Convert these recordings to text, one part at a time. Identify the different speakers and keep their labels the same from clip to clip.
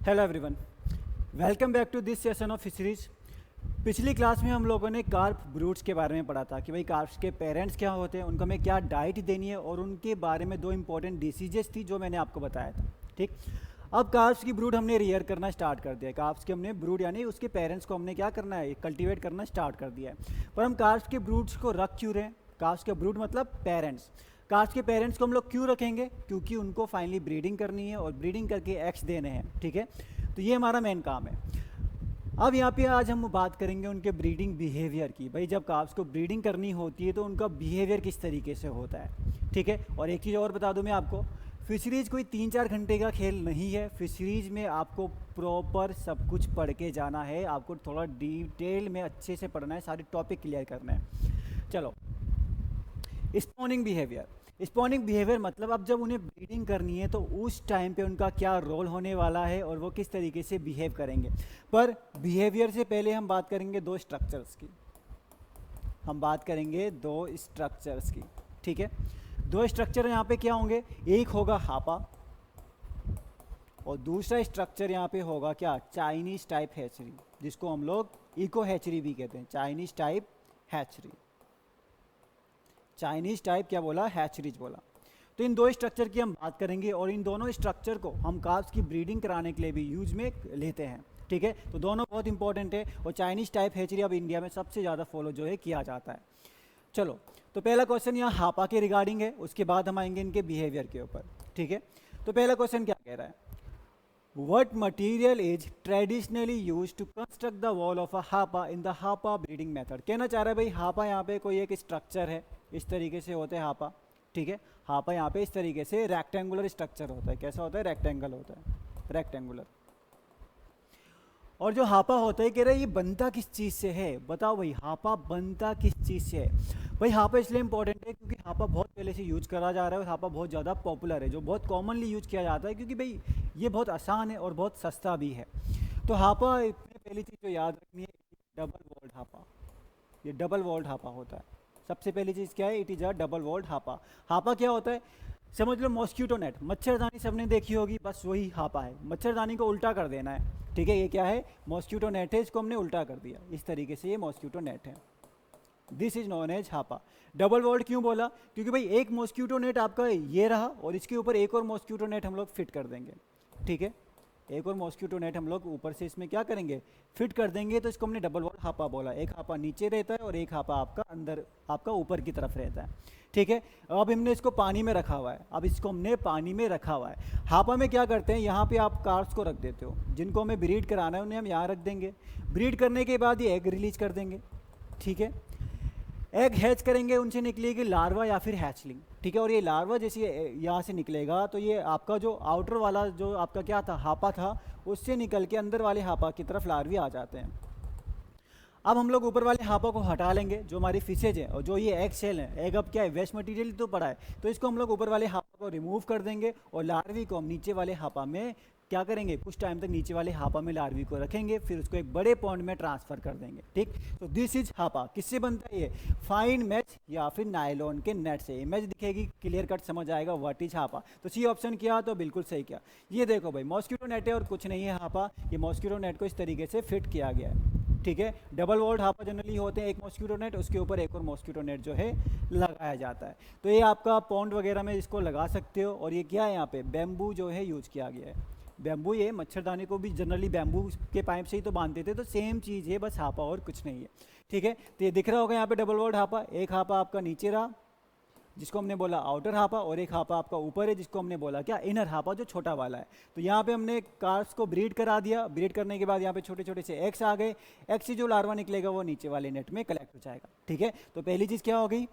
Speaker 1: Hello everyone, welcome back to this session of fisheries. पिछली class में हम लोगों ने कार्प ब्रूड्स के बारे में पढ़ा था कि भाई कार्प्स के पेरेंट्स क्या होते हैं, उनको हमें क्या डाइट देनी है और उनके बारे में दो इंपॉर्टेंट डिसीजेस थी जो मैंने आपको बताया था। ठीक, अब कार्प्स की ब्रूड हमने रियर करना स्टार्ट कर दिया है। कार्प्स के हमने ब्रूड यानी उसके पेरेंट्स को हमने क्या करना है, कल्टीवेट करना स्टार्ट कर दिया है। पर हम कार्प्स के ब्रूड्स को रख क्यों रहे हैं? कार्प्स के ब्रूड मतलब पेरेंट्स। कार्प्स के पेरेंट्स को हम लोग क्यों रखेंगे? क्योंकि उनको फाइनली ब्रीडिंग करनी है और ब्रीडिंग करके एग्स देने हैं। ठीक है, तो ये हमारा मेन काम है। अब यहाँ पे आज हम बात करेंगे उनके ब्रीडिंग बिहेवियर की। भाई जब कार्प्स को ब्रीडिंग करनी होती है तो उनका बिहेवियर किस तरीके से होता है। ठीक है, और एक चीज़ और बता दूं मैं आपको, फिशरीज कोई 3-4 घंटे का खेल नहीं है। फिशरीज में आपको प्रॉपर सब कुछ पढ़ के जाना है, आपको थोड़ा डिटेल में अच्छे से पढ़ना है, सारे टॉपिक क्लियर करना है। चलो, स्पॉनिंग बिहेवियर। स्पॉनिंग बिहेवियर मतलब अब जब उन्हें ब्रीडिंग करनी है तो उस टाइम पे उनका क्या रोल होने वाला है और वो किस तरीके से बिहेव करेंगे। पर बिहेवियर से पहले हम बात करेंगे दो स्ट्रक्चर्स की। हम बात करेंगे दो स्ट्रक्चर्स की। ठीक है, दो स्ट्रक्चर यहाँ पे क्या होंगे, एक होगा हापा और दूसरा स्ट्रक्चर यहाँ पे होगा क्या, चाइनीज टाइप हैचरी, जिसको हम लोग इको हैचरी भी कहते हैं। Chinese type hatchery, Chinese type क्या बोला, हैचरीज बोला। तो इन दो स्ट्रक्चर की हम बात करेंगे और इन दोनों स्ट्रक्चर को हम कार्प्स की ब्रीडिंग कराने के लिए भी यूज में लेते हैं। ठीक है, तो दोनों बहुत इंपॉर्टेंट है और चाइनीज टाइप हैचरी अब इंडिया में सबसे ज़्यादा फॉलो जो है किया जाता है। चलो, तो पहला क्वेश्चन यहाँ हापा के रिगार्डिंग है, उसके बाद हम आएंगे इनके बिहेवियर के ऊपर। ठीक है, तो पहला क्वेश्चन क्या कह रहा है, What material is traditionally used to construct the wall of a hapa in the hapa breeding method? कहना चाह रहा है भाई हापा यहाँ पे कोई एक स्ट्रक्चर है, इस तरीके से होते हैं हापा। ठीक है, हापा यहाँ पे इस तरीके से रेक्टेंगुलर स्ट्रक्चर होता है। कैसा होता है, रेक्टेंगल होता है, रेक्टेंगुलर। और जो हापा होता है, कह रहा है ये बनता किस चीज़ से है, बताओ भाई हापा बनता किस चीज़ से है। भाई हापा इसलिए इंपॉर्टेंट है क्योंकि हापा बहुत पहले से यूज करा जा रहा है और हापा बहुत ज़्यादा पॉपुलर है, जो बहुत कॉमनली यूज किया जाता है क्योंकि भाई ये बहुत आसान है और बहुत सस्ता भी है। तो हापा में पहली चीज़ जो याद रखनी है, डबल वॉल्ड हापा। ये डबल वॉल्ड हापा होता है। सबसे पहली चीज़ क्या है, it is a double walled hapa. Hapa क्या होता है, समझ लो मॉस्किटो नेट, मच्छरदानी सबने देखी होगी, बस वही हापा है। मच्छरदानी को उल्टा कर देना है। ठीक है, ये क्या है, मॉस्किटो नेट है, इसको हमने उल्टा कर दिया, इस तरीके से ये मॉस्किटो नेट है। This is known as hapa. Double walled क्यों बोला, क्योंकि भाई एक मॉस्किटो नेट आपका ये रहा और इसके ऊपर एक और मॉस्किटो नेट हम लोग फिट कर देंगे। ठीक है, एक और मॉस्किटो नेट हम लोग ऊपर से इसमें क्या करेंगे, फिट कर देंगे, तो इसको हमने डबल वॉल्ड हापा बोला। एक हापा नीचे रहता है और एक हापा आपका अंदर, आपका ऊपर की तरफ रहता है। ठीक है, अब हमने इसको पानी में रखा हुआ है, अब इसको हमने पानी में रखा हुआ है। हापा में क्या करते हैं, यहाँ पे आप कार्प्स को रख देते हो, जिनको हमें ब्रीड कराना है उन्हें हम यहाँ रख देंगे। ब्रीड करने के बाद ये एग रिलीज कर देंगे। ठीक है, एग हैच करेंगे, उनसे निकलेगी लार्वा या फिर हैचलिंग। ठीक है, और ये लार्वा जैसे यहाँ से निकलेगा तो ये आपका जो आउटर वाला जो आपका क्या था, हापा था, उससे निकल के अंदर वाले हापा की तरफ लार्वी आ जाते हैं। अब हम लोग ऊपर वाले हापा को हटा लेंगे, जो हमारी फिशेज है और जो ये एग सेल है, एग अब क्या है, वेस्ट मटेरियल तो पड़ा है, तो इसको हम लोग ऊपर वाले हापा को रिमूव कर देंगे और लार्वी को हम नीचे वाले हापा में क्या करेंगे, कुछ टाइम तक नीचे वाले हापा में लार्वी को रखेंगे, फिर उसको एक बड़े पॉन्ड में ट्रांसफर कर देंगे। ठीक, तो दिस इज हापा। किससे बनता है ये, फाइन मैच या फिर नायलॉन के नेट से। इमेज दिखेगी, क्लियर कट समझ आएगा व्हाट इज हापा। तो सी ऑप्शन किया तो बिल्कुल सही किया। ये देखो भाई मॉस्किटो नेट है और कुछ नहीं है हापा, ये मॉस्किटो नेट को इस तरीके से फिट किया गया है। ठीक है, डबल वॉल्ड हापा जनरली होते हैं, एक मॉस्किटो नेट, उसके ऊपर एक और मॉस्किटो नेट जो है लगाया जाता है। तो ये आपका पॉन्ड वगैरह में इसको लगा सकते हो। और ये क्या है, यहाँ पे बैम्बू जो है यूज किया गया है। बैम्बू, ये मच्छरदानी को भी जनरली बैम्बू के पाइप से ही तो बांधते थे, तो सेम चीज़ है, बस हापा और कुछ नहीं है। ठीक है, तो ये दिख रहा होगा यहाँ पे डबल वॉल्ड हापा। एक हापा आपका नीचे रहा जिसको हमने बोला आउटर हापा, और एक हापा आपका ऊपर है जिसको हमने बोला क्या, इनर हापा, जो छोटा वाला है। तो यहाँ पे हमने कार्प्स को ब्रीड करा दिया। ब्रीड करने के बाद यहाँ पे छोटे छोटे से एग्स आ गए। एग्स से जो लार्वा निकलेगा वो नीचे वाले नेट में कलेक्ट हो जाएगा। ठीक है, तो पहली चीज़ क्या हो गई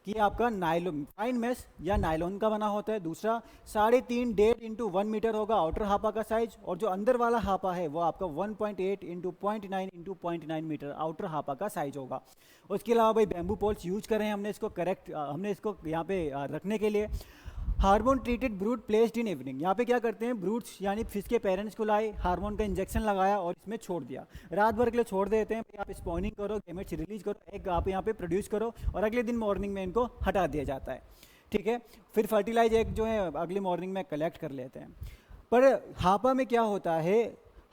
Speaker 1: कि आपका नायलॉन, फाइन मैश या नायलॉन का बना होता है। दूसरा 3.5 1/1 मीटर होगा आउटर हापा का साइज, और जो अंदर वाला हापा है वो आपका 1.8 × 0.9 × 0.9 मीटर आउटर हापा का साइज होगा। उसके अलावा भाई बैम्बू पोल्स यूज कर रहे हैं हमने इसको हमने इसको यहाँ पे रखने के लिए। Hormone treated brood placed in evening, यहाँ पे क्या करते हैं, ब्रूड्स यानी फिश के पेरेंट्स को लाए, हार्मोन का इंजेक्शन लगाया और इसमें छोड़ दिया, रात भर के लिए छोड़ देते हैं। आप स्पॉनिंग करो, गेमेट्स रिलीज करो, एग आप यहाँ पे प्रोड्यूस करो और अगले दिन मॉर्निंग में इनको हटा दिया जाता है। ठीक है, फिर फर्टिलाइज एग जो है अगली मॉर्निंग में कलेक्ट कर लेते हैं। पर हापा में क्या होता है,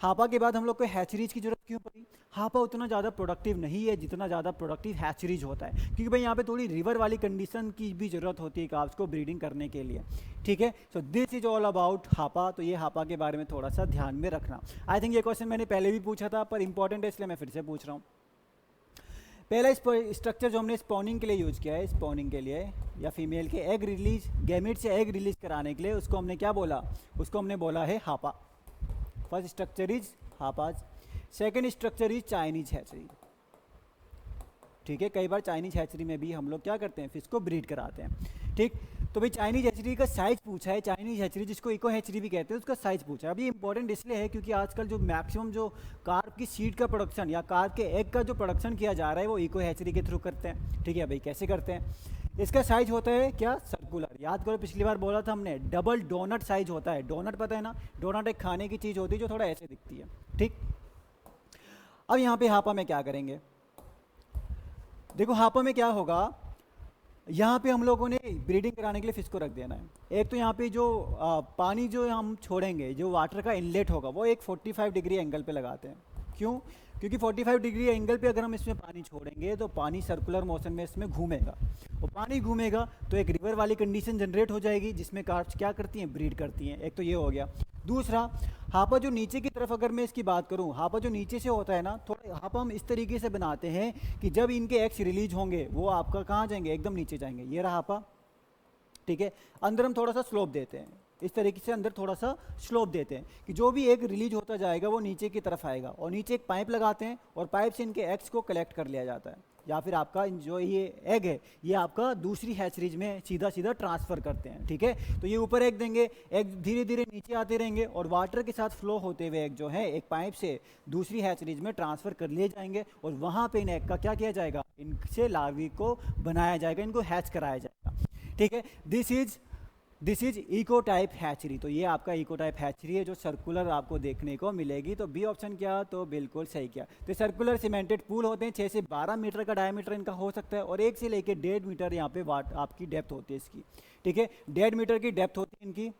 Speaker 1: हापा के बाद हम लोग को हैचरीज की जरूरत क्यों पड़ी? हापा उतना ज़्यादा प्रोडक्टिव नहीं है जितना ज़्यादा प्रोडक्टिव हैचरीज होता है, क्योंकि भाई यहाँ पे थोड़ी रिवर वाली कंडीशन की भी ज़रूरत होती है काव्स को ब्रीडिंग करने के लिए, ठीक है। So this is all about hapa. तो ये हापा के बारे में थोड़ा सा ध्यान में रखना। आई थिंक ये क्वेश्चन मैंने पहले भी पूछा था पर इंपॉर्टेंट है इसलिए मैं फिर से पूछ रहा हूँ। पहला स्ट्रक्चर जो हमने स्पॉनिंग के लिए यूज किया है, स्पॉनिंग के लिए या फीमेल के एग रिलीज, गैमेट से एग रिलीज कराने के लिए, उसको हमने क्या बोला? उसको हमने बोला है hapa. First structure is hapas, second structure is Chinese hatchery, ठीक है। कई बार चाइनीज हैचरी में भी हम लोग क्या करते हैं, फिश को ब्रीड कराते हैं, ठीक। तो भाई चाइनीज हैचरी का साइज पूछा है, चाइनीज हैचरी जिसको इको हैचरी भी कहते हैं, उसका साइज पूछा है। अब ये इंपॉर्टेंट इसलिए है क्योंकि आजकल जो मैक्सिमम जो कार्प की सीड का प्रोडक्शन या कार्प के एग का जो प्रोडक्शन किया जा रहा है वो इको हैचरी के थ्रू करते हैं, ठीक है। भाई कैसे करते हैं? इसका साइज होता है क्या? सर्कुलर। याद करो पिछली बार बोला था हमने, डबल डोनट साइज होता है। डोनट पता है ना? डोनट एक खाने की चीज़ होती है जो थोड़ा ऐसे दिखती है, ठीक। अब यहाँ पे हापा में क्या करेंगे? देखो हापा में क्या होगा, यहाँ पे हम लोगों ने ब्रीडिंग कराने के लिए फिश को रख देना है। एक तो यहाँ पे जो पानी जो हम छोड़ेंगे, जो वाटर का इनलेट होगा, वो एक 45 डिग्री एंगल पे लगाते हैं। क्यों? क्योंकि 45 डिग्री एंगल पे अगर हम इसमें पानी छोड़ेंगे तो पानी सर्कुलर मोशन में इसमें घूमेगा, और पानी घूमेगा तो एक रिवर वाली कंडीशन जनरेट हो जाएगी जिसमें कार्प्स क्या करती हैं, ब्रीड करती हैं। एक तो ये हो गया। दूसरा, हापा जो नीचे की तरफ अगर मैं इसकी बात करूं, हापा जो नीचे से होता है ना, थोड़ा हापा हम इस तरीके से बनाते हैं कि जब इनके एग्स रिलीज होंगे वो आपका कहाँ जाएंगे, एकदम नीचे जाएंगे। ये रहा हापा, ठीक है। अंदर हम थोड़ा सा स्लोप देते हैं, इस तरीके से अंदर थोड़ा सा स्लोप देते हैं कि जो भी एग रिलीज होता जाएगा वो नीचे की तरफ आएगा, और नीचे एक पाइप लगाते हैं और पाइप से इनके एग्स को कलेक्ट कर लिया जाता है, या फिर आपका जो ये एग है ये आपका दूसरी हैचरीज में सीधा सीधा ट्रांसफ़र करते हैं, ठीक है। तो ये ऊपर एग देंगे, एग धीरे धीरे नीचे आते रहेंगे और वाटर के साथ फ्लो होते हुए एग जो है एक पाइप से दूसरी हैचरीज में ट्रांसफ़र कर लिए जाएंगे, और वहाँ पे इन एग का क्या किया जाएगा, इनसे लार्वी को बनाया जाएगा, इनको हैच कराया जाएगा, ठीक है। This is eco type hatchery. तो ये आपका इको टाइप हैचरी है जो सर्कुलर आपको देखने को मिलेगी। तो बी ऑप्शन क्या? तो बिल्कुल सही किया। तो सर्कुलर सीमेंटेड पूल होते हैं, 6 से 12 मीटर का डायमीटर इनका हो सकता है, और 1 से लेकर 1.5 मीटर यहाँ पे आपकी डेप्थ होती है इसकी, ठीक है। 1.5 मीटर की डेप्थ होती है इनकी।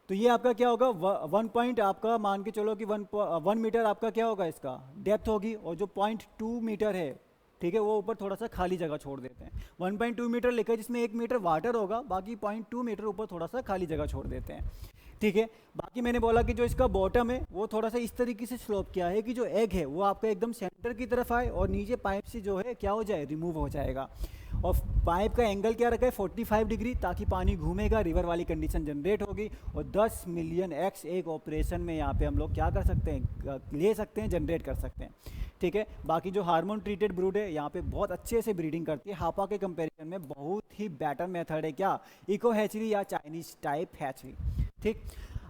Speaker 1: तो ये आपका क्या होगा, 1 पॉइंट आपका मान के चलो कि 1 मीटर आपका क्या होगा, इसका डेप्थ होगी, और जो 0.2 मीटर है, ठीक है, वो ऊपर थोड़ा सा खाली जगह छोड़ देते हैं। 1.2 मीटर लिखा है जिसमें 1 मीटर वाटर होगा, बाकी 0.2 मीटर ऊपर थोड़ा सा खाली जगह छोड़ देते हैं, ठीक है। बाकी मैंने बोला कि जो इसका बॉटम है वो थोड़ा सा इस तरीके से स्लोप किया है कि जो एग है वो आपका एकदम सेंटर की तरफ आए और नीचे पाइप से जो है क्या हो जाए, रिमूव हो जाएगा। और पाइप का एंगल क्या रखा है, 45 डिग्री, ताकि पानी घूमेगा, रिवर वाली कंडीशन जनरेट होगी, और 10 मिलियन एक्स एक ऑपरेशन में यहाँ पे हम लोग क्या कर सकते हैं, ले सकते हैं, जनरेट कर सकते हैं, ठीक है। बाकी जो हार्मोन ट्रीटेड ब्रूड है यहाँ पे बहुत अच्छे से ब्रीडिंग करती है। हापा के कंपैरिजन में बहुत ही बेटर मेथड है क्या, इको हैचरी या चाइनीज टाइप हैचरी, ठीक।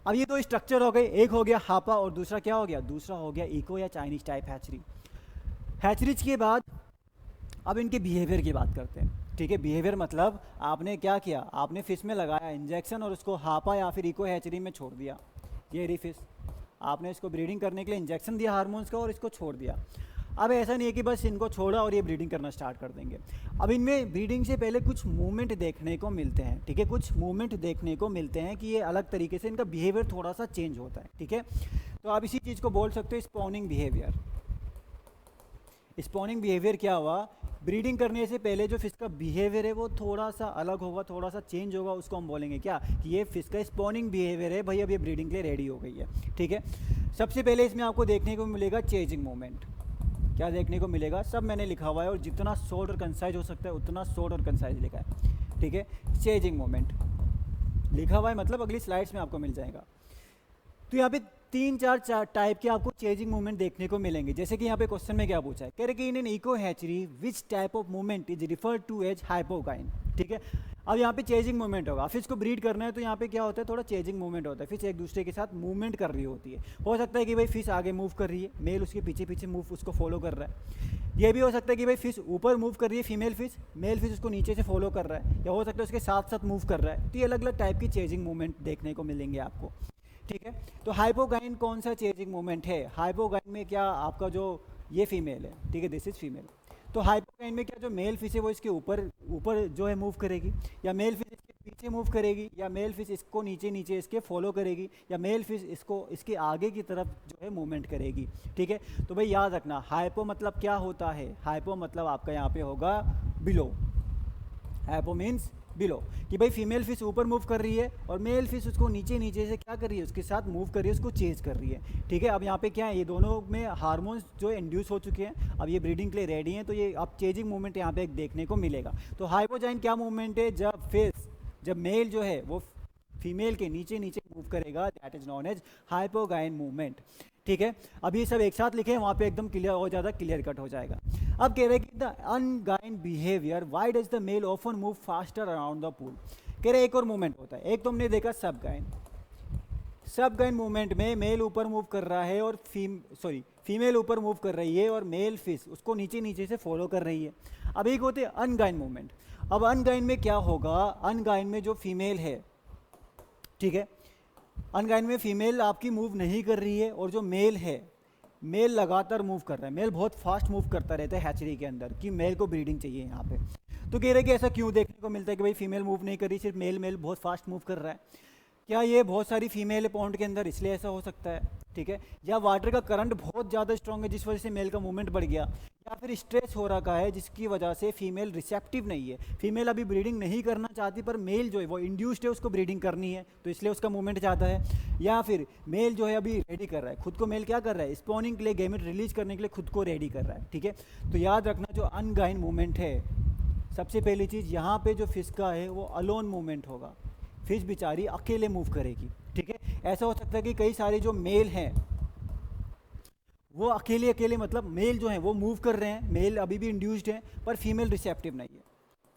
Speaker 1: अब ये दो स्ट्रक्चर हो गए, एक हो गया हापा और दूसरा क्या हो गया, दूसरा हो गया इको या चाइनीज टाइप हैचरी। हैचरीज के बाद अब इनके बिहेवियर की बात करते हैं, ठीक है। बिहेवियर मतलब आपने क्या किया, आपने फिश में लगाया इंजेक्शन और उसको हापा या फिर इको हैचरी में छोड़ दिया। ये रही फिश, आपने इसको ब्रीडिंग करने के लिए इंजेक्शन दिया हार्मोन्स का और इसको छोड़ दिया। अब ऐसा नहीं है कि बस इनको छोड़ा और ये ब्रीडिंग करना स्टार्ट कर देंगे। अब इनमें ब्रीडिंग से पहले कुछ मूवमेंट देखने को मिलते हैं, ठीक है, कुछ मूवमेंट देखने को मिलते हैं कि ये अलग तरीके से इनका बिहेवियर थोड़ा सा चेंज होता है, ठीक है। तो आप इसी चीज़ को बोल सकते हो स्पॉनिंग बिहेवियर। स्पॉनिंग बिहेवियर क्या हुआ, ब्रीडिंग करने से पहले जो फिश का बिहेवियर है वो थोड़ा सा अलग होगा, थोड़ा सा चेंज होगा, उसको हम बोलेंगे क्या, कि ये फिश का स्पॉनिंग बिहेवियर है भाई, अब ये ब्रीडिंग के लिए रेडी हो गई है, ठीक है। सबसे पहले इसमें आपको देखने को मिलेगा चेजिंग मूवमेंट। क्या देखने को मिलेगा, सब मैंने लिखा हुआ है, और जितना शॉर्ट और कंसाइज हो सकता है उतना शॉर्ट और कंसाइज लिखा है, ठीक है। चेजिंग मूवमेंट लिखा हुआ है, मतलब अगली स्लाइड्स में आपको मिल जाएगा। तो यहाँ पे 3-4 टाइप के आपको चेजिंग मूवमेंट देखने को मिलेंगे। जैसे कि यहाँ पे क्वेश्चन में क्या पूछा है, कह रहे कि in an eco hatchery which type of movement is referred to as hypogyne, ठीक है। अब यहाँ पे चेजिंग मूवमेंट होगा, फिश को ब्रीड करना है तो यहाँ पे क्या होता है, थोड़ा चेजिंग मूवमेंट होता है, फिश एक दूसरे के साथ मूवमेंट कर रही होती है। हो सकता है कि भाई फिश आगे मूव कर रही है, मेल उसके पीछे पीछे मूव उसको फॉलो कर रहा है। ये भी हो सकता है कि भाई फिश ऊपर मूव कर रही है फीमेल फिश, मेल फिश उसको नीचे से फॉलो कर रहा है, या हो सकता है उसके साथ साथ मूव कर रहा है। तो ये अलग अलग टाइप की चेजिंग मूवमेंट देखने को मिलेंगे आपको, ठीक है। तो हाइपोगाइन कौन सा चेजिंग मूवमेंट है, हाइपोगाइन में क्या आपका जो ये फीमेल है, ठीक है, दिस इज फीमेल। तो हाइपोगाइन में क्या जो मेल फिश है वो इसके ऊपर ऊपर जो है मूव करेगी, या मेल फिश इसके नीचे मूव करेगी, या मेल फिश इसको नीचे नीचे इसके फॉलो करेगी, या मेल फिश इसको इसके आगे की तरफ जो है मूवमेंट करेगी। ठीक है, तो भाई याद रखना हाइपो मतलब क्या होता है, हाइपो मतलब आपका यहाँ पे होगा बिलो। हाइपो मीन्स बिलो, कि भाई फीमेल फिश ऊपर मूव कर रही है और मेल फिश उसको नीचे नीचे से क्या कर रही है, उसके साथ मूव कर रही है, उसको चेज कर रही है। ठीक है, अब यहाँ पे क्या है, ये दोनों में हार्मोन्स जो इंड्यूस हो चुके हैं, अब ये ब्रीडिंग के लिए रेडी हैं, तो ये अब चेजिंग मूवमेंट यहाँ पे एक देखने को मिलेगा। तो हाइपोजाइन क्या मूवमेंट है, जब मेल जो है वो फीमेल के नीचे नीचे मूव करेगा, that is known as hypogyne movement. ठीक है, अब ये सब एक साथ लिखे हैं, वहाँ पे एकदम क्लियर हो जाता, क्लियर कट हो जाएगा। अब कह रहे हैं कि द अनगाइन behaviour, why does the male often move faster around the pool. कह रहे एक और मूवमेंट होता है, एक तो हमने देखा सब गाइन मूवमेंट में मेल ऊपर मूव कर रहा है और फीमेल ऊपर मूव कर रही है और मेल फिश उसको नीचे नीचे से फॉलो कर रही है। अब एक होते हैं अनगाइन मूवमेंट। अब अनगाइन में क्या होगा, अनगाइन में जो फीमेल है, ठीक है, अनगाइन में फीमेल आपकी मूव नहीं कर रही है और जो मेल है, मेल लगातार मूव कर रहा है, मेल बहुत फास्ट मूव करता रहता है हैचरी के अंदर, कि मेल को ब्रीडिंग चाहिए यहाँ पे। तो कह रहे कि ऐसा क्यों देखने को मिलता है कि भाई फीमेल मूव नहीं कर रही, सिर्फ मेल बहुत फास्ट मूव कर रहा है। क्या ये बहुत सारी फीमेल है पॉन्ड के अंदर, इसलिए ऐसा हो सकता है। ठीक है, या वाटर का करंट बहुत ज़्यादा स्ट्रॉन्ग है जिस वजह से मेल का मूवमेंट बढ़ गया, या फिर स्ट्रेस हो रखा है जिसकी वजह से फीमेल रिसेप्टिव नहीं है, फीमेल अभी ब्रीडिंग नहीं करना चाहती, पर मेल जो है वो इंड्यूस्ड है, उसको ब्रीडिंग करनी है, तो इसलिए उसका मूवमेंट ज़्यादा है। या फिर मेल जो है अभी रेडी कर रहा है खुद को, मेल क्या कर रहा है, स्पॉनिंग के लिए, गैमेट रिलीज करने के लिए खुद को रेडी कर रहा है। ठीक है, तो याद रखना जो अनगाइन मूवमेंट है, सबसे पहली चीज़ यहाँ पे जो फिश का है वो अलोन मूवमेंट होगा, फिश बेचारी अकेले मूव करेगी। ठीक है, ऐसा हो सकता है कि कई सारे जो मेल हैं वो अकेले अकेले, मतलब मेल जो है वो मूव कर रहे हैं, मेल अभी भी इंड्यूस्ड है, पर फीमेल रिसेप्टिव नहीं है,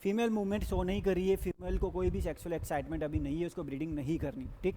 Speaker 1: फीमेल मूवमेंट शो नहीं कर रही है, फीमेल को कोई भी सेक्सुअल एक्साइटमेंट अभी नहीं है, उसको ब्रीडिंग नहीं करनी। ठीक,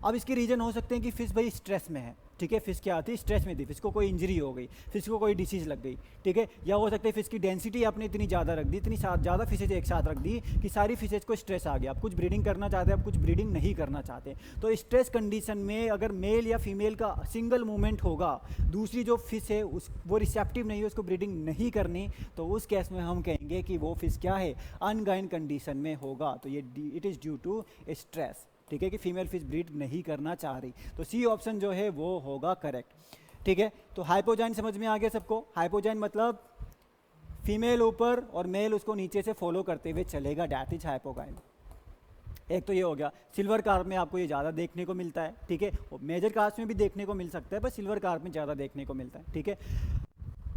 Speaker 1: अब इसके रीजन हो सकते हैं कि फिश भाई स्ट्रेस में है। ठीक है, फिश क्या आती है, स्ट्रेस में थी, फिश को कोई इंजरी हो गई, फिश को कोई डिसीज लग गई। ठीक है, या हो सकता है फिश की डेंसिटी आपने इतनी ज़्यादा रख दी, इतनी ज़्यादा फिशेज एक साथ रख दी कि सारी फिशेज को स्ट्रेस आ गया, आप कुछ ब्रीडिंग करना चाहते हैं, आप कुछ ब्रीडिंग नहीं करना चाहते। तो स्ट्रेस कंडीशन में अगर मेल या फीमेल का सिंगल मूवमेंट होगा, दूसरी जो फिश है वो रिसेप्टिव नहीं है, उसको ब्रीडिंग नहीं करनी, तो उस केस में हम कहेंगे कि वो फिश क्या है, अनगाइन कंडीशन में होगा। तो ये it is due to stress. ठीक है, कि फीमेल फिश ब्रीड नहीं करना चाह रही, तो सी ऑप्शन जो है वो होगा करेक्ट। ठीक है, तो हाइपोजाइन समझ में आ गया सबको। हाइपोजाइन मतलब फीमेल ऊपर और मेल उसको नीचे से फॉलो करते हुए चलेगा, दैट इज हाइपोगाइन। एक तो ये हो गया। सिल्वर कार्प में आपको ये ज़्यादा देखने को मिलता है। ठीक है, मेजर कार्प में भी देखने को मिल सकता है, पर सिल्वर कार्प में ज़्यादा देखने को मिलता है। ठीक है,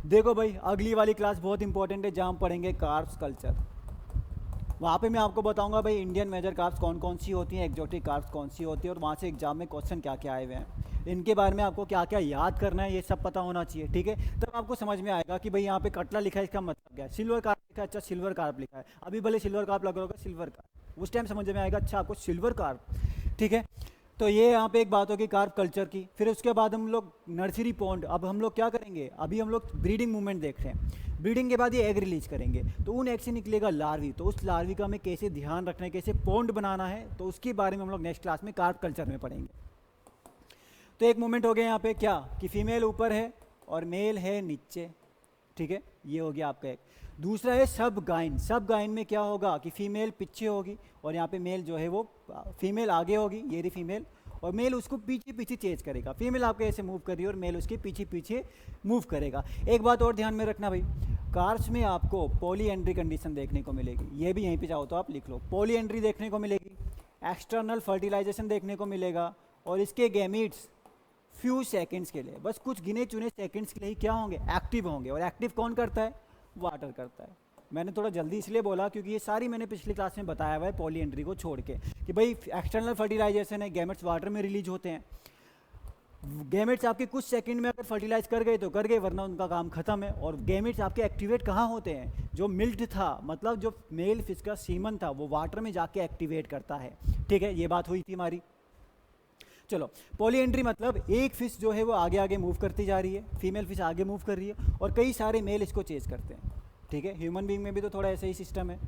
Speaker 1: देखो भाई अगली वाली क्लास बहुत इंपॉर्टेंट है, जहाँ हम पढ़ेंगे कार्प्स कल्चर। वहाँ पे मैं आपको बताऊंगा भाई इंडियन मेजर कार्प्स कौन कौन सी होती हैं, एक्जोटिक कार्प्स कौन सी होती है, और वहाँ से एग्जाम में क्वेश्चन क्या क्या आए हुए हैं, इनके बारे में आपको क्या क्या याद करना है, ये सब पता होना चाहिए। ठीक है, तब आपको समझ में आएगा कि भाई यहाँ पे कटला लिखा है, इसका मतलब क्या है, सिल्वर कार्प लिखा है, अच्छा सिल्वर कार्प लिखा है, अभी भले सिल्वर कार्प लग रहा होगा, सिल्वर कार्प, उस टाइम समझ में आएगा अच्छा आपको सिल्वर कार्प। ठीक है, तो ये यहाँ पे एक बात होगी कार्प कल्चर की। फिर उसके बाद हम लोग नर्सरी पॉन्ड, अब हम लोग क्या करेंगे, अभी हम लोग ब्रीडिंग मूवमेंट देख रहे हैं, ब्रीडिंग के बाद ये एग रिलीज करेंगे, तो उन एग से निकलेगा लार्वी, तो उस लार्वी का हमें कैसे ध्यान रखना है, कैसे पॉन्ड बनाना है, तो उसके बारे में हम लोग नेक्स्ट क्लास में कार्प कल्चर में पढ़ेंगे। तो एक मोमेंट हो गया यहाँ पे क्या, कि फीमेल ऊपर है और मेल है नीचे। ठीक है, ये हो गया आपका एक। दूसरा है सब गाइन। सब गाइन में क्या होगा कि फीमेल पीछे होगी और यहाँ पे मेल जो है वो, फीमेल आगे होगी, ये रही फीमेल, और मेल उसको पीछे पीछे चेज करेगा। फीमेल आपके ऐसे मूव कर रही है और मेल उसके पीछे पीछे मूव करेगा। एक बात और ध्यान में रखना भाई, कार्प्स में आपको पॉली एंट्री कंडीशन देखने को मिलेगी, ये भी यहीं पे चाहो तो आप लिख लो, पॉली एंट्री देखने को मिलेगी, एक्सटर्नल फर्टिलाइजेशन देखने को मिलेगा, और इसके गैमीट्स फ्यू सेकंड्स के लिए, बस कुछ गिने चुने सेकंड्स के लिए क्या होंगे, एक्टिव होंगे। और एक्टिव कौन करता है, वाटर करता है। मैंने थोड़ा जल्दी इसलिए बोला क्योंकि ये सारी मैंने पिछली क्लास में बताया हुआ है पॉली एंट्री को छोड़ के, कि भाई एक्सटर्नल फर्टिलाइजेशन है, गैमेट्स वाटर में रिलीज होते हैं, गैमेट्स आपके कुछ सेकंड में अगर फर्टिलाइज कर गए तो कर गए, वरना उनका काम खत्म है। और गैमेट्स आपके एक्टिवेट कहाँ होते हैं, जो मिल्ट था, मतलब जो मेल फिश का सीमन था वो वाटर में जाके एक्टिवेट करता है। ठीक है, ये बात हुई थी हमारी। चलो, पॉली एंट्री मतलब एक फिश जो है वो आगे आगे मूव करती जा रही है, फीमेल फिश आगे मूव कर रही है और कई सारे मेल इसको चेज करते हैं। ठीक है, ह्यूमन बीइंग में भी तो थोड़ा ऐसा ही सिस्टम है,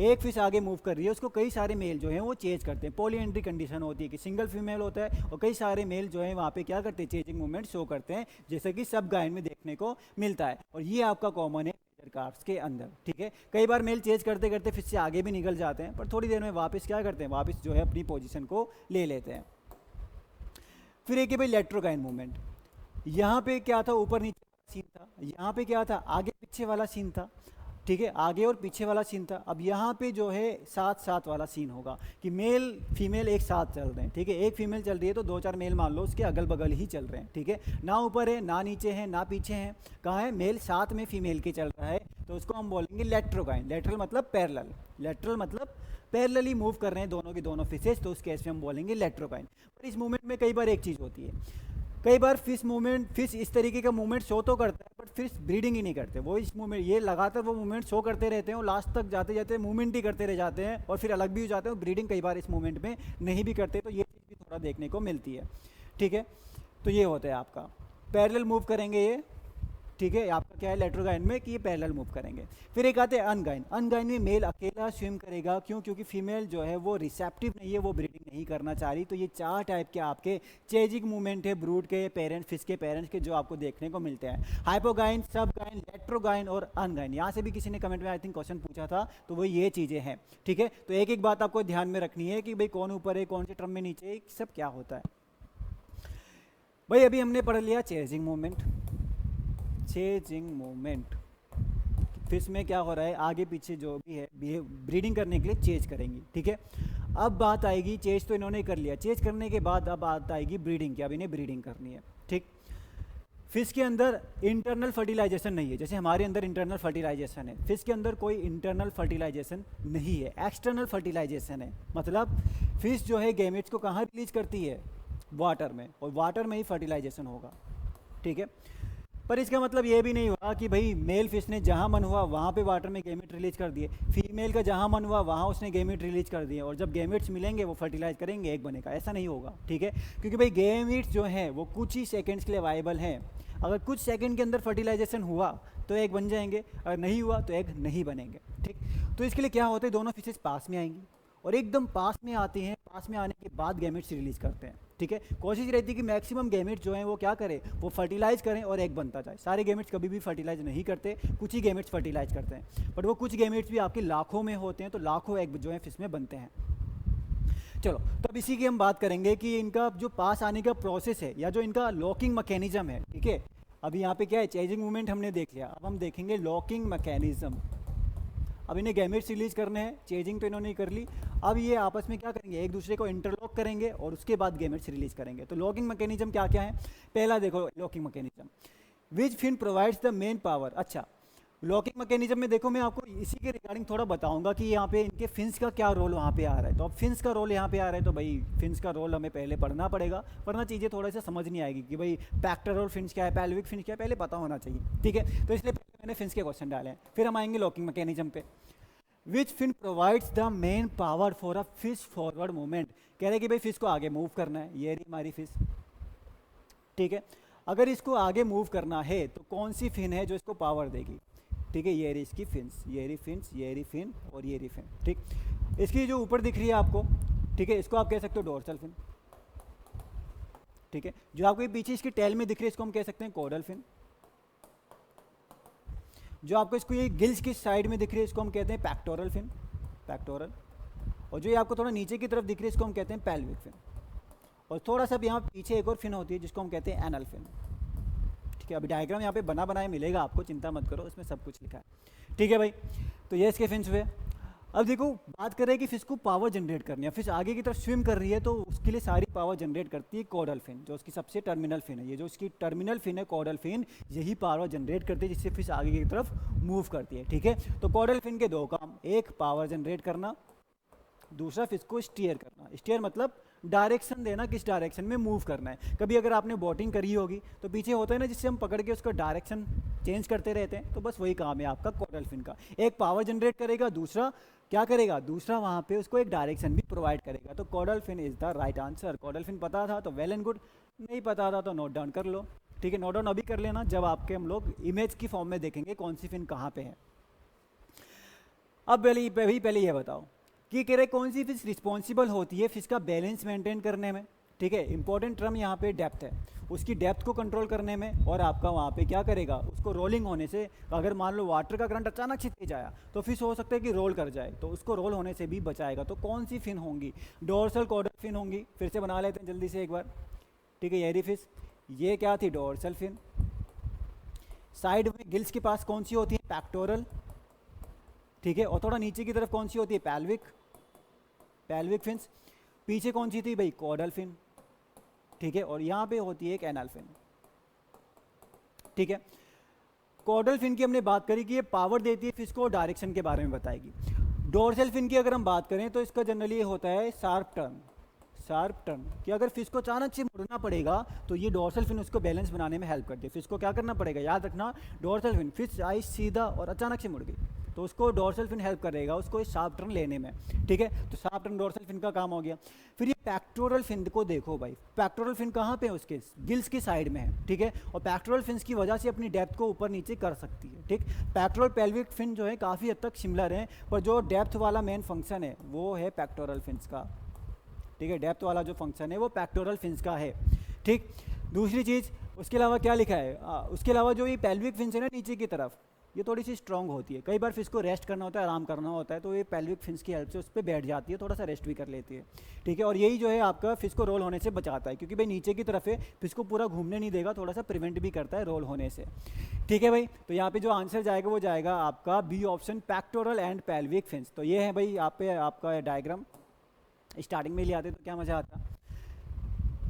Speaker 1: एक फिश आगे मूव कर रही है, उसको कई सारे मेल जो हैं वो चेज करते हैं। पॉली एंट्री कंडीशन होती है कि सिंगल फीमेल होता है और कई सारे मेल जो हैं वहाँ पे क्या करते हैं, चेजिंग मूवमेंट शो करते हैं, जैसे कि सब गाइन में देखने को मिलता है। और ये आपका कॉमन है मेजर कार्ड्स के अंदर, ठीक है। कई बार मेल चेंज करते करते फिश से आगे भी निकल जाते हैं, पर थोड़ी देर में वापस क्या करते हैं, वापस जो है अपनी पोजीशन को ले लेते हैं। फिर एक है भाई लेट्रोकाइन मूवमेंट। यहाँ पे क्या था, ऊपर नीचे सीन था, यहाँ पे क्या था, आगे पीछे वाला सीन था, ठीक है, आगे और पीछे वाला सीन था। अब यहाँ पे जो है साथ साथ वाला सीन होगा कि मेल फीमेल एक साथ चल रहे हैं, ठीक है। एक फीमेल चल रही है तो 2-4 मेल मान लो उसके अगल बगल ही चल रहे हैं, ठीक है। ना ऊपर है ना नीचे है ना पीछे हैं, कहाँ है, मेल साथ में फीमेल के चल रहा है, तो उसको हम बोलेंगे लेट्रोकाइन। लेटरल मतलब पैरेलल, लेटरल मतलब पैरेलली मूव कर रहे हैं दोनों के दोनों फिशेज, तो उस केस में हम बोलेंगे लेट्रोकाइन। पर इस मूवमेंट में कई बार एक चीज़ होती है, कई बार फिश इस तरीके का मूवमेंट शो तो करता है, बट फिश ब्रीडिंग ही नहीं करते। वो इस मूवमेंट, ये लगातार वो मूवमेंट शो करते रहते हैं और लास्ट तक जाते जाते मूवमेंट ही करते रह जाते हैं और फिर अलग भी हो जाते हैं और ब्रीडिंग कई बार इस मूवमेंट में नहीं भी करते, तो ये चीज़ भी थोड़ा देखने को मिलती है, ठीक है। तो ये होता है आपका पैरेलल मूव करेंगे ये, ठीक है। आपका क्या है लेट्रोकाइन में कि ये पैरेलल मूव करेंगे। फिर एक आते हैं अनगाइन। अनगाइन में मेल अकेला स्विम करेगा, क्यों, क्योंकि फीमेल जो है वो रिसेप्टिव नहीं है, वो ब्रीडिंग नहीं करना चाह रही। तो ये 4 टाइप के आपके चेजिंग मूवमेंट है ब्रूड के, पेरेंट्स, फिश के पेरेंट्स के, जो आपको देखने को मिलते हैं। हाइपोगाइन, सबगाइन, लेट्रोगाइन और अनगाइन। यहाँ से भी किसी ने कमेंट में आई थिंक क्वेश्चन पूछा था, तो वो ये चीज़ें हैं, ठीक है। तो एक एक बात आपको ध्यान में रखनी है कि भाई कौन ऊपर है, कौन से टर्म में नीचे है, सब क्या होता है। भाई अभी हमने पढ़ लिया chasing movement. Chasing movement, fish में क्या हो रहा है, आगे पीछे जो भी है ब्रीडिंग करने के लिए चेज करेंगी, ठीक है। अब बात आएगी, चेज तो इन्होंने कर लिया, चेज करने के बाद अब बात आएगी ब्रीडिंग की। अब इन्हें ब्रीडिंग करनी है, ठीक। फिश के अंदर इंटरनल फर्टिलाइजेशन नहीं है, जैसे हमारे अंदर इंटरनल फर्टिलाइजेशन है, फिश के अंदर कोई इंटरनल फर्टिलाइजेशन नहीं है, एक्सटर्नल फर्टिलाइजेशन है। मतलब फिश जो है गैमेट्स को कहाँ रिलीज करती है, वाटर में, और वाटर में ही फर्टिलाइजेशन होगा, ठीक है। पर इसका मतलब ये भी नहीं हुआ कि भाई मेल फिश ने जहाँ मन हुआ वहाँ पे वाटर में गैमेट रिलीज कर दिए, फीमेल का जहाँ मन हुआ वहाँ उसने गैमेट रिलीज कर दिए, और जब गैमेट्स मिलेंगे वो फर्टिलाइज करेंगे, एक बनेगा, ऐसा नहीं होगा, ठीक है। क्योंकि भाई गैमेट्स जो हैं वो कुछ ही सेकंड्स के लिए वाइबल हैं। अगर कुछ सेकंड के अंदर फर्टिलाइजेशन हुआ तो एक बन जाएंगे, अगर नहीं हुआ तो एक नहीं बनेंगे, ठीक। तो इसके लिए क्या होता है, दोनों फिशेज पास में आएंगी और एकदम पास में आती हैं, पास में आने के बाद गैमेट्स रिलीज करते हैं, ठीक है। कोशिश रहती है कि मैक्सिमम गैमेट्स जो हैं वो क्या करें, वो फर्टिलाइज करें और एक बनता जाए। सारे गैमेट्स कभी भी फर्टिलाइज नहीं करते, कुछ ही गैमेट्स फर्टिलाइज करते हैं, बट वो कुछ गैमेट्स भी आपके लाखों में होते हैं, तो लाखों एग जो है फिश में बनते हैं। चलो, तो अब इसी की हम बात करेंगे कि इनका जो पास आने का प्रोसेस है या जो इनका लॉकिंग मैकेनिज्म है, ठीक है। अभी यहाँ पे क्या है, चेजिंग मूवमेंट हमने देख लिया, अब हम देखेंगे लॉकिंग मैकेनिज्म। अब इन्हें गैमेट्स रिलीज करने हैं, चेजिंग तो इन्होंने कर ली, अब ये आपस में क्या करेंगे, एक दूसरे को इंटरलॉक करेंगे और उसके बाद गैमेट्स रिलीज करेंगे। तो लॉकिंग मैकेनिज्म क्या क्या है, पहला देखो locking mechanism, which fin provides the main power. अच्छा, लॉकिंग मैकेनिज्म में देखो मैं आपको इसी के रिगार्डिंग थोड़ा बताऊंगा कि यहाँ पे इनके फिन्स का क्या रोल वहाँ पे आ रहा है। तो अब फिन्स का रोल यहाँ पे आ रहा है, तो भाई फिन्स का रोल हमें पहले पढ़ना पड़ेगा, वरना चीज़ें थोड़ा सा समझ नहीं आएगी कि भाई पैक्टोरल फिन्स क्या है, पेल्विक फिन्स क्या है, पहले पता होना चाहिए, ठीक है। तो इसलिए पहले मैंने फिन्स के क्वेश्चन डाले हैं, फिर हम आएंगे लॉकिंग मैकेनिज्म पे। Which fin provides the main power for a fish forward movement. कह रहे हैं कि भाई फिश को आगे मूव करना है, ये रही हमारी फिश, ठीक है। अगर इसको आगे मूव करना है तो कौन सी फिन है जो इसको पावर देगी, ठीक है। ये रही इसकी फिन्स, ये रही फिन्स, ये रही फिन और ये रही फिन, ठीक। इसकी जो ऊपर दिख रही है आपको, ठीक है, इसको आप कह सकते हो डोर्सल फिन, ठीक है। जो आपको पीछे इसकी टेल में दिख रही है इसको हम कह सकते हैं कॉडल फिन। जो आपको इसको ये गिल्स की साइड में दिख रही है इसको हम कहते हैं पैक्टोरल फिन, पैक्टोरल। और जो ये आपको थोड़ा नीचे की तरफ दिख रही है इसको हम कहते हैं पेल्विक फिन। और थोड़ा सा यहाँ पीछे एक और फिन होती है जिसको हम कहते हैं एनल फिन, ठीक है। अभी डायग्राम यहाँ पे बना बनाया मिलेगा आपको, चिंता मत करो, इसमें सब कुछ लिखा है, ठीक है भाई। तो ये इसके फिन्स हुए। अब देखो बात कर रहे हैं कि फिश को पावर जनरेट करनी है, फिश आगे की तरफ स्विम कर रही है तो उसके लिए सारी पावर जनरेट करती है कॉडल फिन, जो उसकी सबसे टर्मिनल फिन है। ये जो उसकी टर्मिनल फिन है कॉडल फिन, यही पावर जनरेट करती है जिससे फिश आगे की तरफ मूव करती है, ठीक है। तो कॉडल फिन के 2 काम, एक पावर जनरेट करना, दूसरा फिश को स्टीयर करना। स्टीयर मतलब डायरेक्शन देना, किस डायरेक्शन में मूव करना है। कभी अगर आपने बोटिंग करी होगी तो पीछे होता है ना जिससे हम पकड़ के उसका डायरेक्शन चेंज करते रहते हैं, तो बस वही काम है आपका कॉडल फिन का। एक पावर जनरेट करेगा, दूसरा क्या करेगा, दूसरा वहाँ पे उसको एक डायरेक्शन भी प्रोवाइड करेगा। तो caudal fin is the right answer. Caudal fin पता था तो वेल एंड गुड, नहीं पता था तो नोट डाउन कर लो, ठीक है। नोट डाउन अभी कर लेना, जब आपके हम लोग इमेज की फॉर्म में देखेंगे कौन सी फिन कहाँ पे है। अब पहले ये बताओ कि कह रहे कौन सी फिश रिस्पॉन्सिबल होती है फिश का बैलेंस मेंटेन करने में, ठीक है। इंपॉर्टेंट टर्म यहाँ पे डेप्थ है। उसकी डेप्थ को कंट्रोल करने में, और आपका वहाँ पे क्या करेगा, उसको रोलिंग होने से, अगर मान लो वाटर का करंट अचानक से तेज आया तो फिश हो सकता है कि रोल कर जाए, तो उसको रोल होने से भी बचाएगा। तो कौन सी फिन होंगी, डोर्सल कॉर्डल फिन होंगी। फिर से बना लेते हैं जल्दी से एक बार, ठीक है। ये रही फिश, ये क्या थी, डोर्सल फिन। साइड में गिल्स के पास कौन सी होती है, पैक्टोरल, ठीक है। और थोड़ा नीचे की तरफ कौन सी होती है, पैल्विक फिन्स। पीछे कौन सी थी भाई, कॉर्डल फिन, ठीक है। और यहाँ पे होती है एक एनल फिन, ठीक है। कॉर्डल फिन की हमने बात करी कि ये पावर देती है फिश को, डायरेक्शन के बारे में बताएगी। डोर्सल फिन की अगर हम बात करें तो इसका जनरली ये होता है शार्प टर्न, कि अगर फिश को अचानक से मुड़ना पड़ेगा तो ये डोर्सल फिन उसको बैलेंस बनाने में हेल्प करती है। फिश को क्या करना पड़ेगा, याद रखना, डोर्सल फिन, फिश आई सीधा और अचानक से मुड़ गई तो उसको डोर्सल फिन हेल्प करेगा उसको शार्प टर्न लेने में, ठीक है। तो शार्प टर्न डोर्सल फिन का काम हो गया। फिर ये पैक्टोरल फिन को देखो भाई, पैक्टोरल फिन कहाँ पे है, उसके गिल्स की साइड में है, ठीक है। और पैक्टोरल फिन्स की वजह से अपनी डेप्थ को ऊपर नीचे कर सकती है, ठीक। पैक्टोरल पेल्विक फिन जो है काफ़ी हद तक सिमिलर है, पर जो डेप्थ वाला मेन फंक्शन है वो है पैक्टोरल फिन्स का, ठीक है। डेप्थ वाला जो फंक्शन है वो पैक्टोरल फिन्स का है, ठीक। दूसरी चीज़ उसके अलावा क्या लिखा है, उसके अलावा जो ये पेल्विक फिन्स है ना नीचे की तरफ, ये थोड़ी सी स्ट्रॉन्ग होती है। कई बार फिश को रेस्ट करना होता है, आराम करना होता है, तो ये पेल्विक फिन्स की हेल्प से उस पर बैठ जाती है, थोड़ा सा रेस्ट भी कर लेती है, ठीक है। और यही जो है आपका फिश को रोल होने से बचाता है, क्योंकि भाई नीचे की तरफ है, फिश को पूरा घूमने नहीं देगा, थोड़ा सा प्रिवेंट भी करता है रोल होने से, ठीक है भाई। तो यहाँ पे जो आंसर जाएगा वो जाएगा आपका B option, pectoral and pelvic fins. तो ये है भाई आप पे आपका डायग्राम, स्टार्टिंग में ले आते तो क्या मज़ा आता,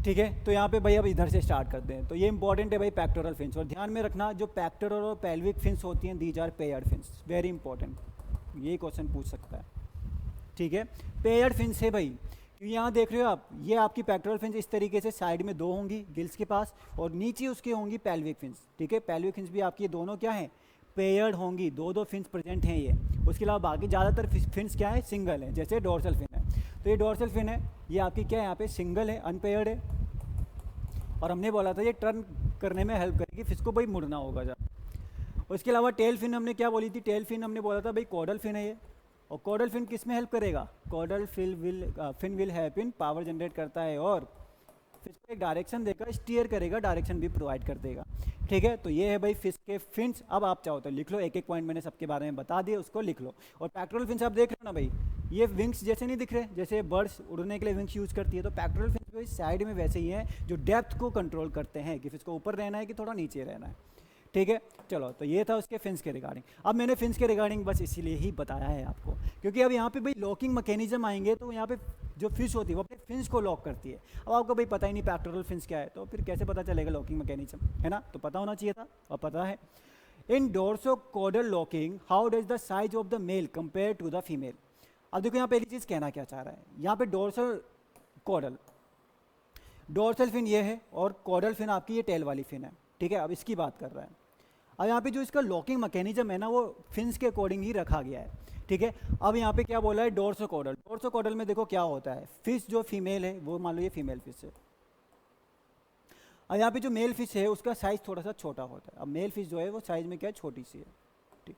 Speaker 1: ठीक है। तो यहाँ पे भाई अब इधर से स्टार्ट करते हैं। तो ये इंपॉर्टेंट है भाई पैक्टोरल फिन्स, और ध्यान में रखना जो पैक्टोरल और पेल्विक फिन्स होती हैं, these are paired fins, very important, ये क्वेश्चन पूछ सकता है, ठीक है। पेयर्ड फिन्स है भाई, क्योंकि यहाँ देख रहे हो आप, ये आपकी पैक्टोरल फिन्स इस तरीके से साइड में दो होंगी गिल्स के पास, और नीचे उसके होंगी पेल्विक फिन्स, ठीक है। पेल्विक फिन्स भी आपकी दोनों क्या हैं, पेयर्ड होंगी, दो फिन्स प्रेजेंट हैं ये। उसके अलावा बाकी ज़्यादातर फिन्स क्या है, सिंगल है, जैसे डोर्सल फिन है। तो ये डोर्सल फिन है, ये आपकी क्या है, यहाँ पे सिंगल है, अनपेयर्ड है, और हमने बोला था ये टर्न करने में हेल्प करेगी, फिश को भाई मुड़ना होगा जब। उसके अलावा टेल फिन हमने क्या बोली थी, टेल फिन हमने बोला था भाई कॉर्डल फिन है ये, और कॉर्डल फिन किस में हेल्प करेगा, caudal fin will help in power generate करता है, और फिश को एक डायरेक्शन देकर स्टीयर करेगा, डायरेक्शन भी प्रोवाइड कर देगा, ठीक है। तो ये है भाई फिश के फिन्स। अब आप चाहो तो लिख लो, एक एक पॉइंट मैंने सबके बारे में बता दिए, उसको लिख लो। और पैक्टोरल फिन्स आप देख लो ना भाई, ये विंग्स जैसे नहीं दिख रहे, जैसे बर्ड्स उड़ने के लिए विंग्स यूज़ करती है, तो पैक्टोरल फिन्स भी साइड में वैसे ही हैं जो डेप्थ को कंट्रोल करते हैं कि फिश को ऊपर रहना है कि थोड़ा नीचे रहना है, ठीक है। चलो, तो ये था उसके फिन्स के रिगार्डिंग। अब मैंने फिन्स के रिगार्डिंग बस इसीलिए ही बताया है आपको, क्योंकि अब यहाँ पे भाई लॉकिंग मैकेनिज्म आएंगे, तो यहाँ पे जो फिश होती है वो अपने फिन्स को लॉक करती है। अब आपको भाई पता ही नहीं पैक्टोरल फिन्स क्या है, तो फिर कैसे पता चलेगा लॉकिंग मैकेनिज्म, है ना। तो पता होना चाहिए था, और पता है। In dorsocaudal locking how does the size of the male compare to the female. अब देखो यहाँ पहली चीज़ कहना क्या चाह रहा है, यहाँ पे डोर्सल फिन ये है, और कॉर्डल फिन आपकी ये टेल वाली फिन है, ठीक है। अब इसकी बात कर रहा है। अब यहाँ पे जो इसका लॉकिंग मैकेनिज्म है ना, वो फिन्स के अकॉर्डिंग ही रखा गया है, ठीक है। अब यहाँ पे क्या बोला है, डोर्सोकॉर्डल में देखो क्या होता है, फिश जो फीमेल है वो मान लो ये फीमेल फिश है, और यहाँ पे जो मेल फिश है उसका साइज थोड़ा सा छोटा होता है। अब मेल फिश जो है वो साइज में क्या है, छोटी सी है, ठीक।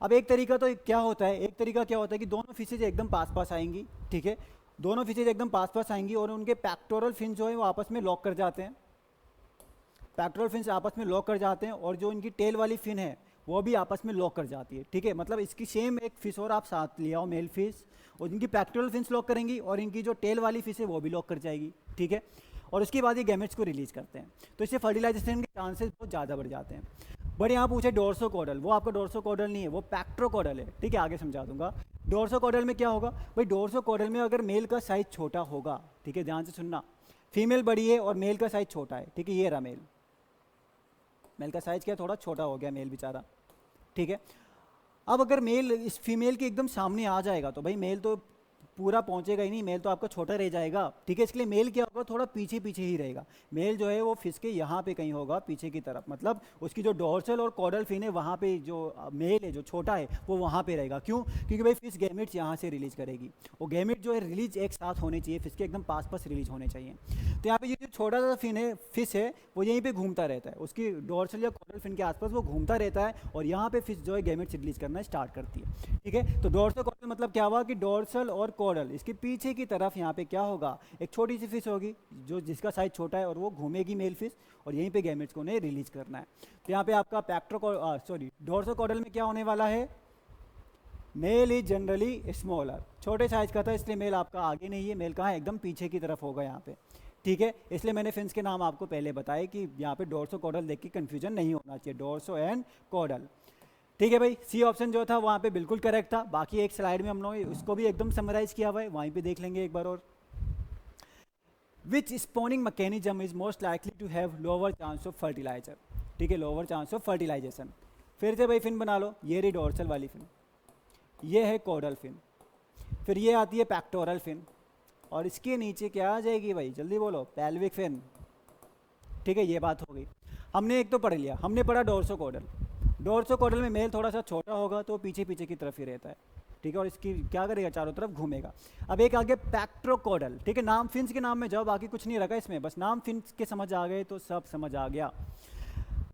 Speaker 1: अब एक तरीका तो क्या होता है, कि दोनों फिशेज एकदम पास पास आएंगी, ठीक है। दोनों फिशेज एकदम पास पास आएंगी और उनके पैक्टोरल फिन जो है वो आपस में लॉक कर जाते हैं, पैक्टोरल फिन्स आपस में लॉक कर जाते हैं, और जो इनकी टेल वाली फिन है वो भी आपस में लॉक कर जाती है, ठीक है। मतलब इसकी सेम एक फिश और आप साथ ले आओ, मेल फिश, और इनकी पैक्टोरल फिन्स लॉक करेंगी, और इनकी जो टेल वाली फिश है वो भी लॉक कर जाएगी, ठीक है। और उसके बाद ये गैमेट्स को रिलीज करते हैं, तो इससे फर्टिलाइजेशन के चांसेस बहुत ज़्यादा बढ़ जाते हैं। बट यहाँ पूछे डोर्सोकॉर्डल, वो आपका डोर्सोकॉर्डल नहीं है, वो पैक्टोकॉर्डल है, ठीक है। आगे समझा दूंगा। डोर्सोकॉर्डल में क्या होगा भाई, डोर्सोकॉर्डल में अगर मेल का साइज छोटा होगा, ठीक है, ध्यान से सुनना, फीमेल बड़ी है और मेल का साइज छोटा है, ठीक है। ये रहा मेल का साइज क्या थोड़ा छोटा हो गया मेल बेचारा, ठीक है। अब अगर मेल इस फीमेल के एकदम सामने आ जाएगा तो भाई मेल तो पूरा पहुंचेगा ही नहीं, मेल तो आपका छोटा रह जाएगा, ठीक है। इसलिए मेल क्या होगा, थोड़ा पीछे पीछे ही रहेगा। मेल जो है वो फिश के यहाँ पे कहीं होगा पीछे की तरफ, मतलब उसकी जो डोर्सल और कॉर्डल फिन है वहाँ पे जो मेल है जो छोटा है वो वहाँ पे रहेगा। क्यों? क्योंकि भाई फिश गैमेट्स यहाँ से रिलीज करेगी, वो गैमेट जो है रिलीज एक साथ होने चाहिए, फिश के एकदम पास पास रिलीज होने चाहिए। तो यहाँ पे ये जो छोटा सा फिन है फिश है वो यहीं पर घूमता रहता है, उसकी डोर्सल या कॉर्डल फिन के आसपास वो घूमता रहता है, और यहाँ पे फिश जो है गैमेट्स रिलीज करना स्टार्ट करती है, ठीक है। तो डोर्सल कॉर्डल मतलब क्या हुआ कि डोर्सल और कॉडल, इसके पीछे की तरफ यहाँ पे क्या होगा, एक छोटी सी फिश होगी जो जिसका साइज छोटा है और वो घूमेगी मेल फिश, और यहीं पे गैमेट्स को उन्हें रिलीज करना है। तो यहाँ पे आपका डोर्सोकॉडल में क्या होने वाला है, मेल इज जनरली स्मॉलर, छोटे साइज का था इसलिए मेल आपका आगे नहीं है, मेल कहाँ है, एकदम पीछे की तरफ होगा यहाँ पे। ठीक है, इसलिए मैंने फिन्स के नाम आपको पहले बताए कि यहाँ पे डोर्सो कॉडल देख के कन्फ्यूजन नहीं होना चाहिए, डोर्सो एंड कॉडल। ठीक है भाई, सी ऑप्शन जो था वहाँ पे बिल्कुल करेक्ट था। बाकी एक स्लाइड में हम लोग उसको भी एकदम समराइज किया हुआ है, वहीं पे देख लेंगे एक बार और। Which spawning mechanism is most likely to have lower chance of fertiliser. ठीक है, लोअर चांस ऑफ फर्टिलाइजेशन। फिर से भाई फिन बना लो, ये रही डोर्सल वाली फिन, ये है कॉडल फिन, फिर ये आती है पैक्टोरल फिन, और इसके नीचे क्या आ जाएगी भाई, जल्दी बोलो, पेल्विक फिन। ठीक है, ये बात हो गई। हमने एक तो पढ़ लिया, हमने पढ़ा डोर्सोकॉडल। डोर्सोकॉडल में मेल थोड़ा सा छोटा होगा तो पीछे पीछे की तरफ ही रहता है। ठीक है, और इसकी क्या करेगा, चारों तरफ घूमेगा। अब एक आगे पैक्ट्रोकॉडल। ठीक है, नाम फिन्स के नाम में जाओ, बाकी कुछ नहीं रखा इसमें, बस नाम फिन्स के समझ आ गए तो सब समझ आ गया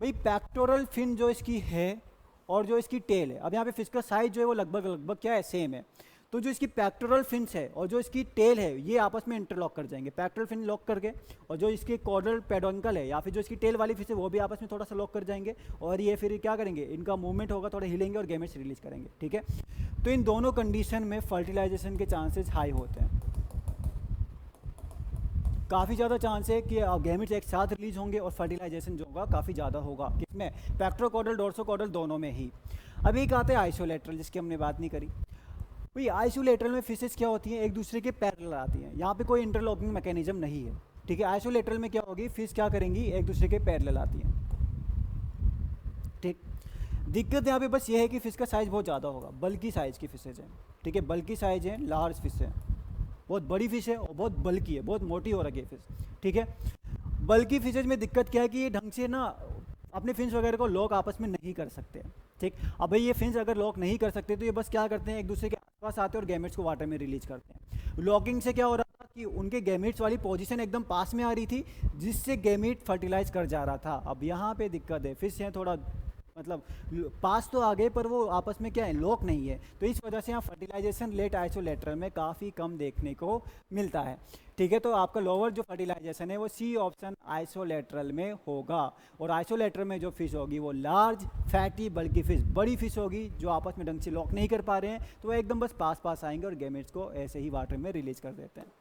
Speaker 1: भाई। पैक्टोरल फिन जो इसकी है और जो इसकी टेल है, अब यहाँ पे फिश का साइज जो है वो लगभग लगभग क्या है, सेम है। तो जो इसकी पैक्टोरल फिन्स है और जो इसकी टेल है ये आपस में इंटरलॉक कर जाएंगे, पैक्टोरल फिन लॉक करके, और जो इसके कॉडल पेडोंकल है या फिर जो इसकी टेल वाली फिश है वो भी आपस में थोड़ा सा लॉक कर जाएंगे, और ये फिर क्या करेंगे, इनका मूवमेंट होगा, थोड़ा हिलेंगे और गैमेट्स रिलीज करेंगे। ठीक है, तो इन दोनों कंडीशन में फर्टिलाइजेशन के चांसेस हाई होते हैं। काफ़ी ज़्यादा चांस है कि गैमेट्स एक साथ रिलीज होंगे और फर्टिलाइजेशन जो होगा काफ़ी ज़्यादा होगा, किसमें, पैक्ट्रोकॉडल डोर्सोकॉडल दोनों में ही। अब एक आते हैं आइसोलेटरल, जिसकी हमने बात नहीं करी। भाई आइसोलेटरल में फिशेस क्या होती हैं, एक दूसरे के पैरेलल आती हैं, यहाँ पे कोई इंटरलॉकिंग मैकेनिज्म नहीं है। ठीक है, आइसोलेटरल में क्या होगी, फिश क्या करेंगी, एक दूसरे के पैरेलल आती हैं। ठीक, दिक्कत यहाँ पे बस ये है कि फिश का साइज़ बहुत ज़्यादा होगा, बल्कि साइज़ की फिशेज हैं। ठीक है, बल्कि साइज है, लार्ज फिश है, बहुत बड़ी फिश है और बहुत बल्कि है, बहुत मोटी हो रखी है फिश। ठीक है, बल्कि फिशेज में दिक्कत क्या है कि ये ढंग से ना अपने फिन्स वगैरह को लॉक आपस में नहीं कर सकते। ठीक, अब भाई ये फिन्स अगर लॉक नहीं कर सकते तो ये बस क्या करते हैं, एक दूसरे के आसपास आते हैं और गैमेट्स को वाटर में रिलीज करते हैं। लॉकिंग से क्या हो रहा था कि उनके गैमेट्स वाली पोजीशन एकदम पास में आ रही थी, जिससे गैमेट फर्टिलाइज कर जा रहा था। अब यहाँ पे दिक्कत है, फिश हैं थोड़ा मतलब पास तो आ गए पर वो आपस में क्या है, लॉक नहीं है, तो इस वजह से यहाँ फर्टिलाइजेशन लेट आइसोलेटरल में काफ़ी कम देखने को मिलता है। ठीक है, तो आपका लोअर जो फर्टिलाइजेशन है वो सी ऑप्शन आइसोलेटरल में होगा, और आइसोलेटरल में जो फिश होगी वो लार्ज फैटी बल्कि फिश, बड़ी फिश होगी जो आपस में ढंग से लॉक नहीं कर पा रहे हैं, तो वो एकदम बस पास पास आएंगे और गैमेट्स को ऐसे ही वाटर में रिलीज कर देते हैं।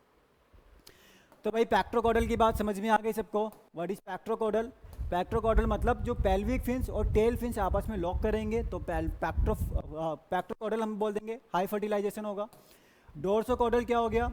Speaker 1: तो भाई पैक्ट्रोकॉडल की बात समझ में आ गई सबको, व्हाट इज पैक्ट्रोकॉडल। पैक्ट्रोकॉडल मतलब जो पेल्विक फिन्स और टेल फिन्स आपस में लॉक करेंगे तो पैक्ट्रोकॉडल हम बोल देंगे, हाई फर्टिलाइजेशन होगा। डोर्सोकॉडल क्या हो गया,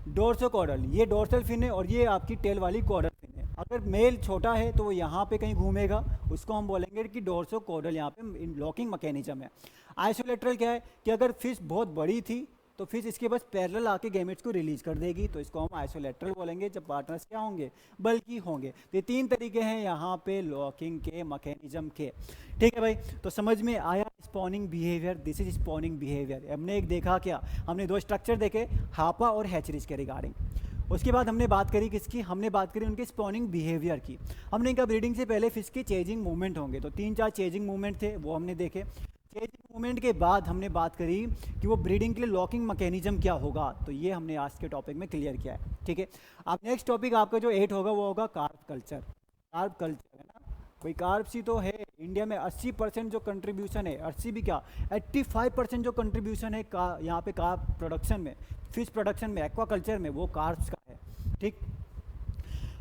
Speaker 1: डोर्सोकॉडल ये डोर्सल फिन है और ये आपकी टेल वाली कॉडल फिन है। अगर मेल छोटा है तो वो यहाँ पे कहीं घूमेगा, उसको हम बोलेंगे कि डोर्सोकॉडल यहाँ पे लॉकिंग मैकेनिज्म है। आइसोलेटरल क्या है कि अगर फिश बहुत बड़ी थी तो फिश इसके बस पैरेलल आके गैमेट्स को रिलीज कर देगी, तो इसको हम आइसोलेटरल बोलेंगे जब पार्टनर्स क्या होंगे, बल्कि होंगे। तो ये तीन तरीके हैं यहाँ पे लॉकिंग के मैकेनिज्म के। ठीक है भाई, तो समझ में आया spawning behaviour, this is spawning behaviour. हमने एक देखा क्या, हमने दो स्ट्रक्चर देखे, हापा और हैचरीज के रिगार्डिंग। उसके बाद हमने बात करी किसकी, हमने बात करी उनके स्पॉनिंग बिहेवियर की। हमने कहा ब्रीडिंग से पहले फिश के चेजिंग मूवमेंट होंगे, तो 3-4 चेजिंग मूवमेंट थे वो हमने देखे। चेजिंग मूवमेंट के बाद हमने बात करी कि वो ब्रीडिंग के लिए लॉकिंग मैकेनिज्म क्या होगा, तो ये हमने आज के टॉपिक में क्लियर किया है। ठीक है, अब नेक्स्ट टॉपिक आपका जो 8 होगा वो होगा कार्प कल्चर। कार्प कल्चर है ना भाई, कार्प्स ही तो है इंडिया में 80% जो कंट्रीब्यूशन है, 80 भी क्या 85% जो कंट्रीब्यूशन है यहाँ पे कार्प प्रोडक्शन में, फिश प्रोडक्शन में, एक्वा कल्चर में, वो कार्प्स का है। ठीक,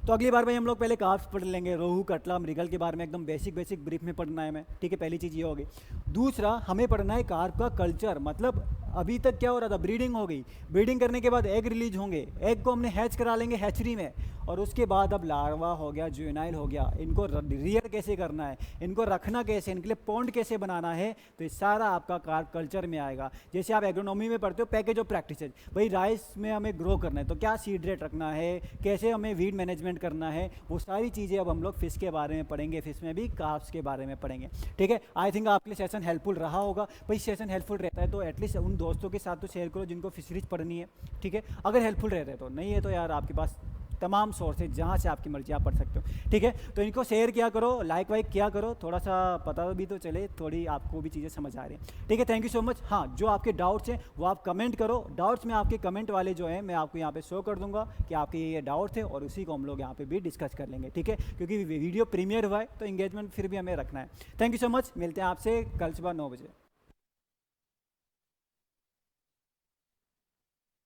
Speaker 1: तो अगली बार भाई हम लोग पहले कार्प्स पढ़ लेंगे, रोहू कटला मृगल के बारे में एकदम बेसिक ब्रीफ में पढ़ना है हमें। ठीक है, पहली चीज़ ये होगी। दूसरा हमें पढ़ना है कार्प का कल्चर, मतलब अभी तक क्या हो रहा था, ब्रीडिंग हो गई, ब्रीडिंग करने के बाद एग रिलीज होंगे, एग को हमने हैच करा लेंगे हैचरी में, और उसके बाद अब लार्वा हो गया, जुवेनाइल हो गया, इनको रियर कैसे करना है, इनको रखना कैसे, इनके लिए पॉन्ड कैसे बनाना है, तो ये सारा आपका कार्प कल्चर में आएगा। जैसे आप एग्रोनॉमी में पढ़ते हो पैकेज ऑफ प्रैक्टिसेज, भाई राइस में हमें ग्रो करना है तो क्या सीड रेट रखना है, कैसे हमें वीड मैनेजमेंट करना है, वो सारी चीज़ें अब हम लोग फिश के बारे में पढ़ेंगे, फिश में भी कार्प्स के बारे में पढ़ेंगे। ठीक है, आई थिंक आपके लिए सेशन हेल्पफुल रहा होगा। भाई सेशन हेल्पफुल रहता है तो एटलीस्ट उन दोस्तों के साथ तो शेयर करो जिनको फिशरीज पढ़नी है। ठीक है, अगर हेल्पफुल रहता है तो, नहीं है तो यार आपके पास तमाम सोर्सेज जहाँ से आपकी मर्जी आप पढ़ सकते हो। ठीक है, तो इनको शेयर किया करो, लाइक वाइक किया करो, थोड़ा सा पता भी तो चले, थोड़ी आपको भी चीज़ें समझ आ रही हैं। ठीक है, थैंक यू सो मच। हाँ, जो आपके डाउट्स हैं वो आप कमेंट करो, डाउट्स में आपके कमेंट वाले जो हैं मैं आपको यहाँ पे शो कर दूंगा कि आपके ये डाउट थे, और उसी को हम लोग यहाँ पे भी डिस्कस कर लेंगे। ठीक है, क्योंकि वीडियो प्रीमियर हुआ है तो इंगेजमेंट फिर भी हमें रखना है। थैंक यू सो मच, मिलते हैं आपसे कल सुबह 9 बजे।